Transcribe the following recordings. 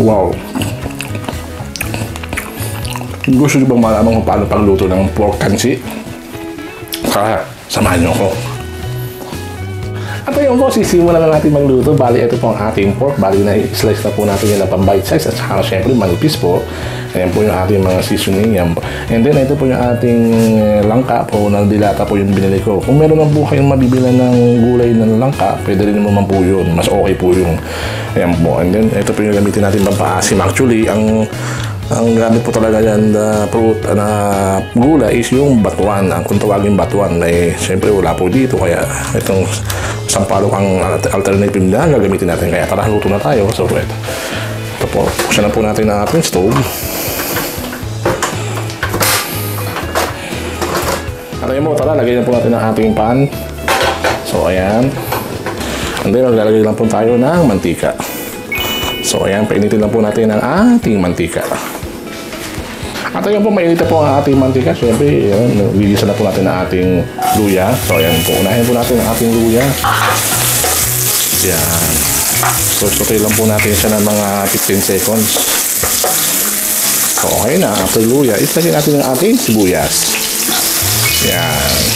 Wow. Gusto nyo bang malaman kung paano pagluto ng pork kansi? Samahan nyo ako. At ayun po, sisimulan na natin magluto. Bali, ito po ang ating pork. Bali, na-slice na po natin yun na pang-bite size. At saka, syempre, manipis po. Ayan po yung ating mga seasoning. And then, ito po yung ating langka po. Nagdilata po yung binili ko. Kung meron lang po kayong mabibilan ng gulay ng langka, pwede rin naman po yun. Mas okay po yung, ayan po. And then, ito po yung gamitin natin pampaasim. Actually, ang gamit po talaga yan na fruit na gulay is yung batuan. Ang kung tawagin batuan, siyempre wala po dito. Kaya itong sampalok ang alternative na gagamitin natin. Kaya tara, luto na tayo. So, ito po. Buksan na po natin ang ating stove. At ayun po, tara, lagay na po natin ang ating pan. So, ayan. And then, maglalagay lang po tayo ng mantika. So, ayan, painitin lang po natin ang ating mantika. At ayun po, mainit po ang ating mantika. Siyempre, lilisa na po natin ang ating luya. So, ayan po, unahin po natin ang ating luya. Ayan. So, sukay lang po natin siya ng mga 15 seconds. So, okay na. After luya, itlagay natin ang ating sibuyas. Ayan.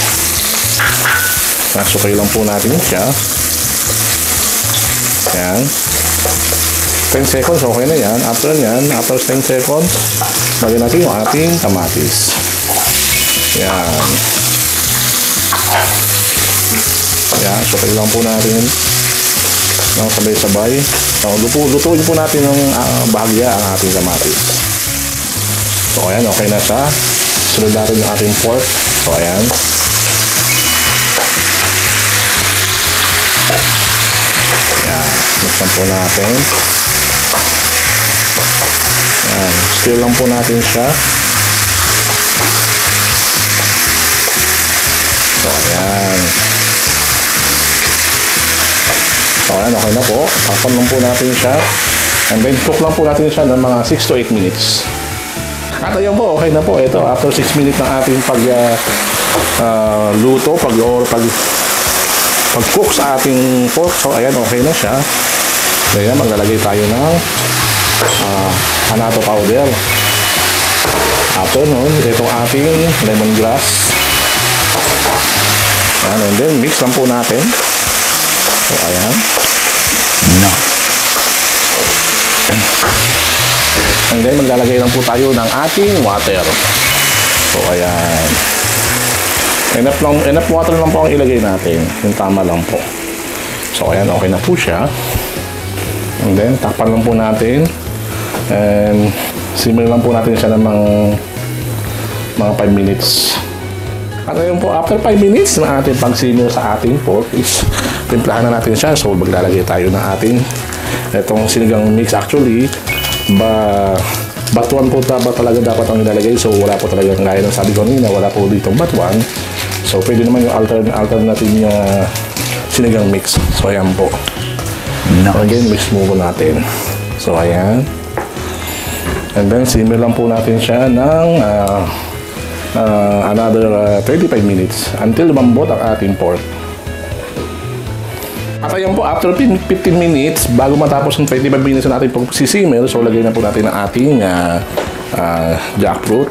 Nasukay lang po natin siya. Ayan. 10 seconds, okay na yan. After 10 seconds, lagyan natin yung ating kamatis. Yan. Yan, sukay lang po natin ng sabay-sabay. So, lutuin po natin ng bahagya ang ating kamatis. So, ayan, okay na siya. Sunod natin yung ating pork. So, ayan. Yan, mixan po natin. Ayan, stir lang po natin siya. So, ayan. So, ayan, okay na po. Takpan lang po natin siya. And then, cook lang po natin siya ng mga 6 to 8 minutes. At ayun po, okay na po. Ito, after 6 minutes ng ating luto, pag-cook sa ating pork. So, ayan, okay na siya. Ayan, maglalagay tayo ng annatto powder. After nun, itong ating lemongrass. And then, mix lang po natin. So, ayan. No. And then, maglalagay lang po tayo ng ating water. So, ayan. Enough water lang po ang ilagay natin. Yung tama lang po. So, ayan, okay na po siya. And then, takpan lang po natin. And simmer lang po natin siya ng mga 5 minutes. At ayun po, after 5 minutes na ating pag-simmer sa ating pork is timplahan na natin siya. So, maglalagay tayo ng ating itong sinigang mix. Actually, batuan po talaga dapat ang ilalagay. So, wala po talaga, gaya ng sabi ko nila, wala po ditong batuan. So, pwede naman yung alternative niya sinigang mix. So, ayan po. No. Again, mix mo po natin. So, ayan. And then, simmer lang po natin siya ng another 25 minutes until lumambot ang ating pork. At ayan po, after 15 minutes, bago matapos ng 25 minutes na ating pag-simmer, so lagay na po natin ang ating jackfruit.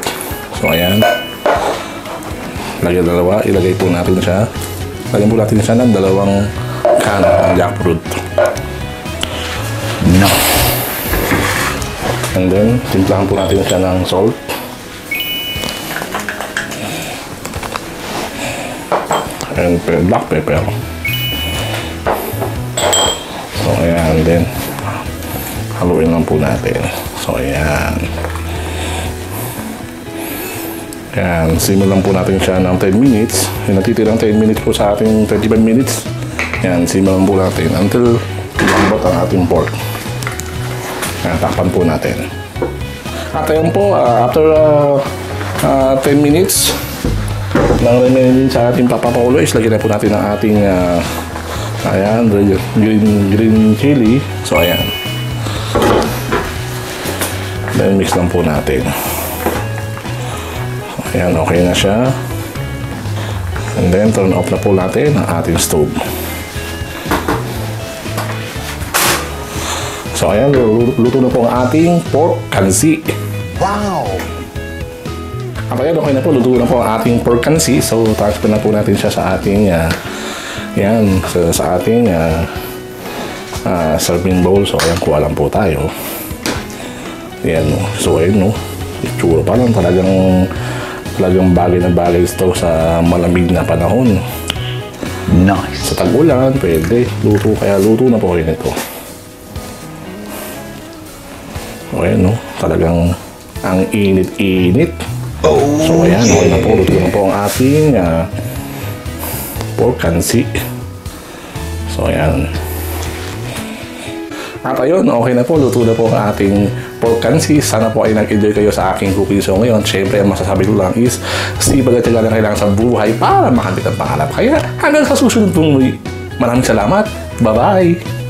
So, ayan. Ilagay po natin siya. Lagyan po natin siya ng 2 can ng jackfruit. No. And then, timplahan po natin siya ng salt. And black pepper. So, ayan. Then, haluin lang po natin. So, ayan. Ayan. Simmer lang po natin siya ng 10 minutes. Yung natitirang 10 minutes po sa ating 25 minutes. Ayan. Simmer lang po natin until lumambot ang ating pork. Takpan po natin. At ayun po, after 10 minutes ng remaining sa ating papakulo is lagyan na po natin ang ating ayan, green chili. So, ayan. Then, mix lang po natin. Ayan, okay na siya. And then, turn off na po natin ang ating stove. So ayan, luto na po ang ating pork kansi. Wow! At ayan, okay na po, luto na po ang ating pork kansi. So transfer na po natin siya sa ating yan, sa ating serving bowl. So ayan, kuha lang po tayo. Ayan, so ayan, no, itsura pa lang, talagang bagay na bagay ito sa malamig na panahon. Nice. Sa tag-ulan, pwede luto, kaya luto na po rin ito. So ayan, no, talagang ang init-init. So ayan, okay na po, luto na po ang ating pork kansi. So ayan. At ayun, okay na po, luto na po ang ating pork kansi. Sana po ay nag-enjoy kayo sa aking cooking show ngayon. Siyempre, ang masasabi ko lang is sipag at tiyaga na kailangan sa buhay para makamit ang pangarap. Kaya hanggang sa susunod pong muli. Maraming salamat. Bye-bye!